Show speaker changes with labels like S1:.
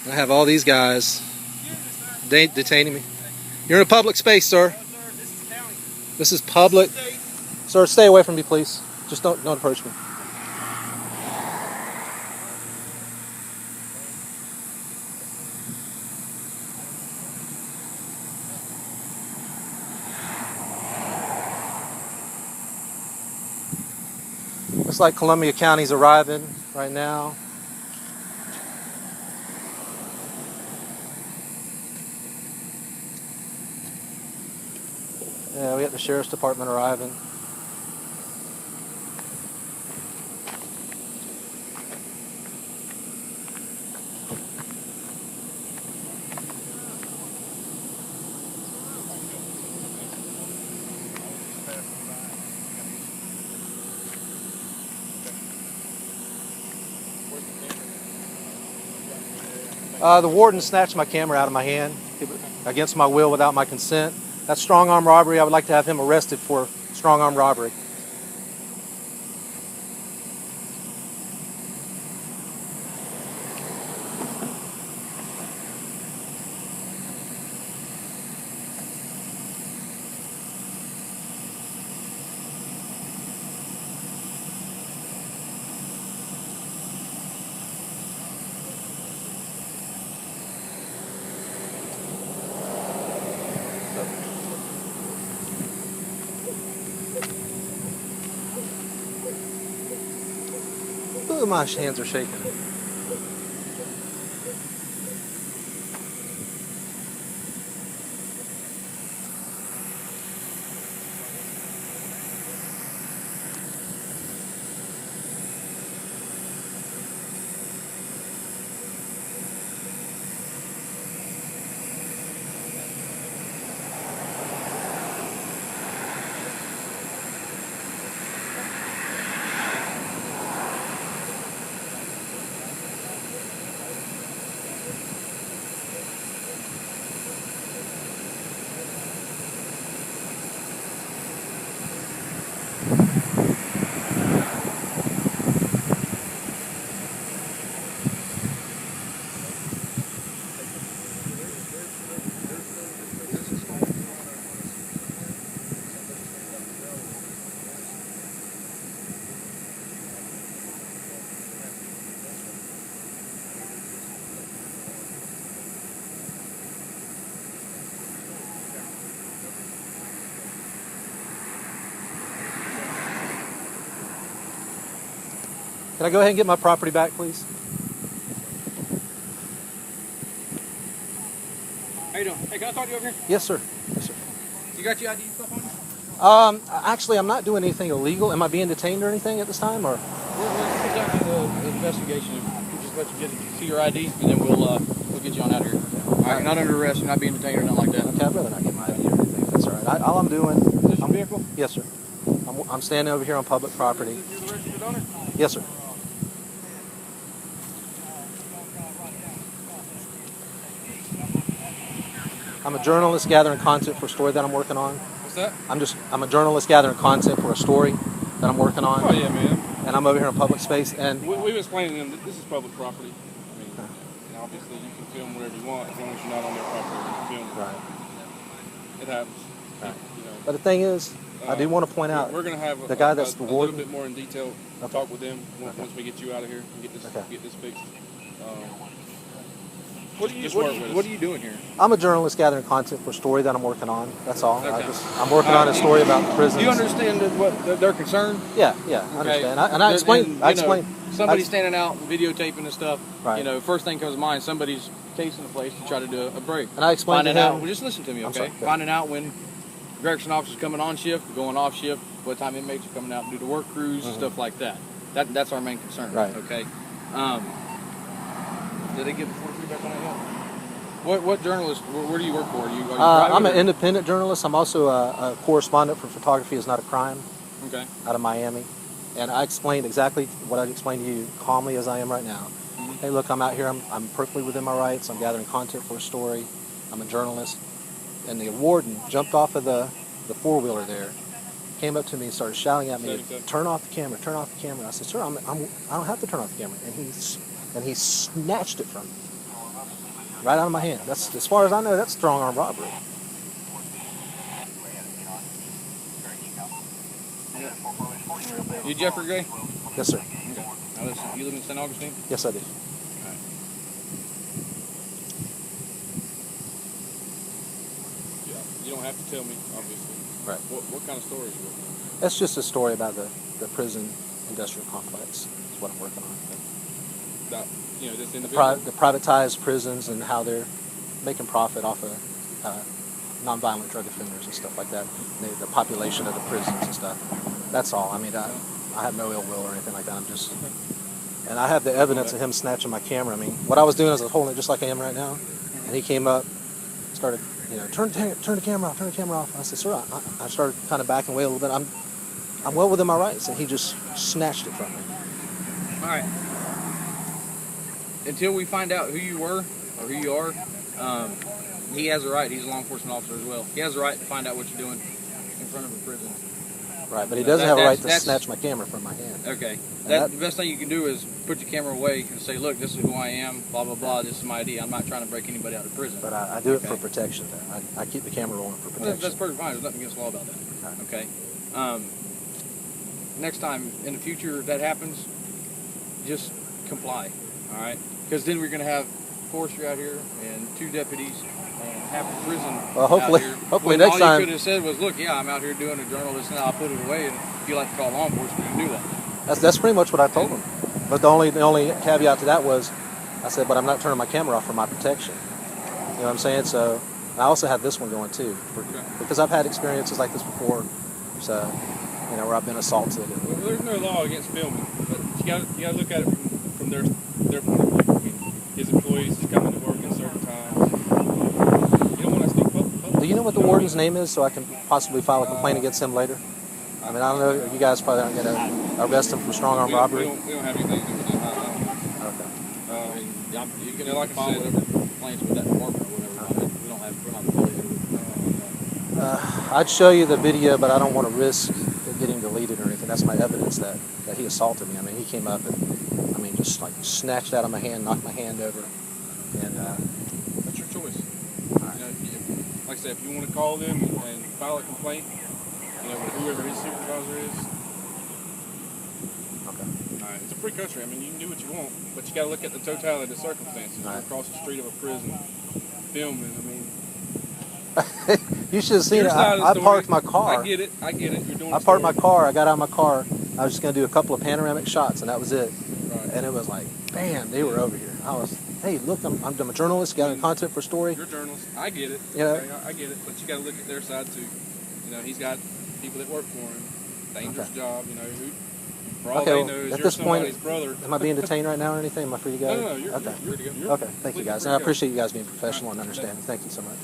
S1: I have all these guys detaining me. You're in a public space, sir. This is public. Sir, stay away from me, please. Just don't approach me. Looks like Columbia County's arriving right now. Yeah, we got the Sheriff's Department arriving. The warden snatched my camera out of my hand against my will without my consent. That's strong arm robbery. I would like to have him arrested for strong arm robbery. Ooh, my hands are shaking. Can I go ahead and get my property back, please?
S2: How you doing? Hey, can I talk to you over here?
S1: Yes, sir. Yes, sir.
S2: You got your ID stuff on you?
S1: Actually, I'm not doing anything illegal. Am I being detained or anything at this time, or?
S2: We're conducting the investigation. We'll just let you see your ID, and then we'll get you on out of here. All right, you're not under arrest. You're not being detained or nothing like that.
S1: Okay, I'd rather not get my ID or anything. That's all right. All I'm doing.
S2: Is this your vehicle?
S1: Yes, sir. I'm standing over here on public property.
S2: You're the registered owner?
S1: Yes, sir. I'm a journalist gathering content for a story that I'm working on.
S2: What's that?
S1: I'm a journalist gathering content for a story that I'm working on.
S2: Oh yeah, man.
S1: And I'm over here in public space, and
S2: We've explained to them that this is public property. I mean, and obviously you can film whatever you want as long as you're not on their property. You can film it.
S1: right.
S2: It happens.
S1: Right.
S2: You know.
S1: But the thing is, I do want to point out
S2: We're going to have
S1: the guy that's the
S2: a
S1: warden.
S2: little bit more in detail talk with them once we get you out of here and get this fixed. What are you doing here?
S1: I'm a journalist gathering content for a story that I'm working on. That's all.
S2: Okay.
S1: I'm working on a story about the prisons.
S2: Do you understand what their concern?
S1: Yeah, I understand. I explained.
S2: Somebody standing out videotaping and stuff.
S1: Right.
S2: You know, first thing comes to mind, somebody's casing the place to try to do a break.
S1: And I explained
S2: Finding
S1: to him.
S2: out. Well, just listen to me, okay?
S1: Sorry,
S2: Finding out when correction officers coming on shift, going off shift, what time inmates are coming out to do the work crews, stuff like that. That's our main concern.
S1: Right.
S2: Okay. Did they get before feedback on that yet? What journalist? Where do you work for? Are you
S1: I'm an independent journalist. I'm also a correspondent for Photography Is Not a Crime.
S2: Okay.
S1: Out of Miami, and I explained exactly what I explained to you, calmly as I am right now.
S2: Mm-hmm.
S1: Hey, look, I'm out here. I'm perfectly within my rights. I'm gathering content for a story. I'm a journalist, and the warden jumped off of the four-wheeler there, came up to me and started shouting at me, "Turn off the camera! Turn off the camera!" I said, "Sir, I don't have to turn off the camera," and he snatched it from me. Right out of my hand. That's, as far as I know, that's strong arm robbery.
S2: You Jeffrey Gray?
S1: Yes, sir.
S2: Okay. Now listen, you live in St. Augustine?
S1: Yes, I do.
S2: Alright. Yeah, you don't have to tell me, obviously.
S1: Right.
S2: What kind of story is you working on?
S1: That's just a story about the prison industrial complex. Is what I'm working on.
S2: About, you know, this individual?
S1: The privatized prisons and how they're making profit off of nonviolent drug offenders and stuff like that. The population of the prisons and stuff. That's all. I mean, I have no ill will or anything like that. I'm just, and I have the evidence of him snatching my camera. I mean, what I was doing is I was holding it just like I am right now, and he came up, started, you know, turn the camera off, turn the camera off. I said, sir, I started kind of backing away a little bit. I'm well within my rights, and he just snatched it from me.
S2: All right. Until we find out who you were or who you are, he has a right. He's a law enforcement officer as well. He has a right to find out what you're doing in front of a prison.
S1: Right, but he doesn't have a right to snatch my camera from my hand.
S2: Okay. The best thing you can do is put your camera away and say, look, this is who I am, blah, blah, blah, this is my ID. I'm not trying to break anybody out of prison.
S1: But I do it for protection, though. I keep the camera rolling for protection.
S2: That's perfectly fine. There's nothing against the law about that.
S1: Right.
S2: Okay. Next time in the future that happens, just comply, all right? Because then we're going to have forestry out here and 2 deputies and half the prison.
S1: Well, hopefully,
S2: out here.
S1: hopefully next
S2: all
S1: time.
S2: All you could have said was, look, yeah, I'm out here doing a journalist and I'll put it away, and if you like to call law enforcement, you can do that.
S1: That's pretty much what I told him. But the only caveat to that was, I said, but I'm not turning my camera off for my protection. You know what I'm saying? So I also have this one going too, because I've had experiences like this before. So, you know, where I've been assaulted.
S3: Well, there's no law against filming, but you got to look at it from their point of view. I mean, his employees is coming to work at certain times. You don't want to sneak public.
S1: Do you know what the warden's name is, so I can possibly file a complaint against him later? I mean, I don't know. You guys probably aren't going to arrest him for strong arm robbery.
S2: We don't have anything to do with that.
S1: Okay.
S2: You can like file whatever complaints with that department or whatever. Okay. We're not affiliated with it.
S1: I'd show you the video, but I don't want to risk it getting deleted or anything. That's my evidence that he assaulted me. I mean, he came up and, I mean, just like snatched out of my hand, knocked my hand over, and
S3: that's your choice. Right. You know, like I said, if you want to call them and file a complaint, you know, with whoever his supervisor is.
S1: Okay.
S3: All right. It's a free country. I mean, you can do what you want, but you got to look at the totality of the circumstances.
S1: Right.
S3: You're across the street of a prison, filming. I mean.
S1: You should have seen it. I parked my car.
S3: I get it. You're doing
S1: I parked my car. I got out of my car. I was just going to do a couple of panoramic shots, and that was it.
S3: Right.
S1: And it was like, bam, they were over here. I was, hey, look, I'm a journalist, gathering content for a story.
S3: You're a journalist. I get it.
S1: Yeah.
S3: Okay, I get it. But you got to look at their side too. You know, he's got people that work for him. Dangerous job. You know, for all they know is
S1: at
S3: you're
S1: this
S3: somebody's
S1: point,
S3: brother.
S1: Am I being detained right now or anything? Am I free to go?
S3: No, you're
S1: okay.
S3: free to go.
S1: Okay, thank you guys. And I appreciate you guys being professional and understanding. Thank you so much.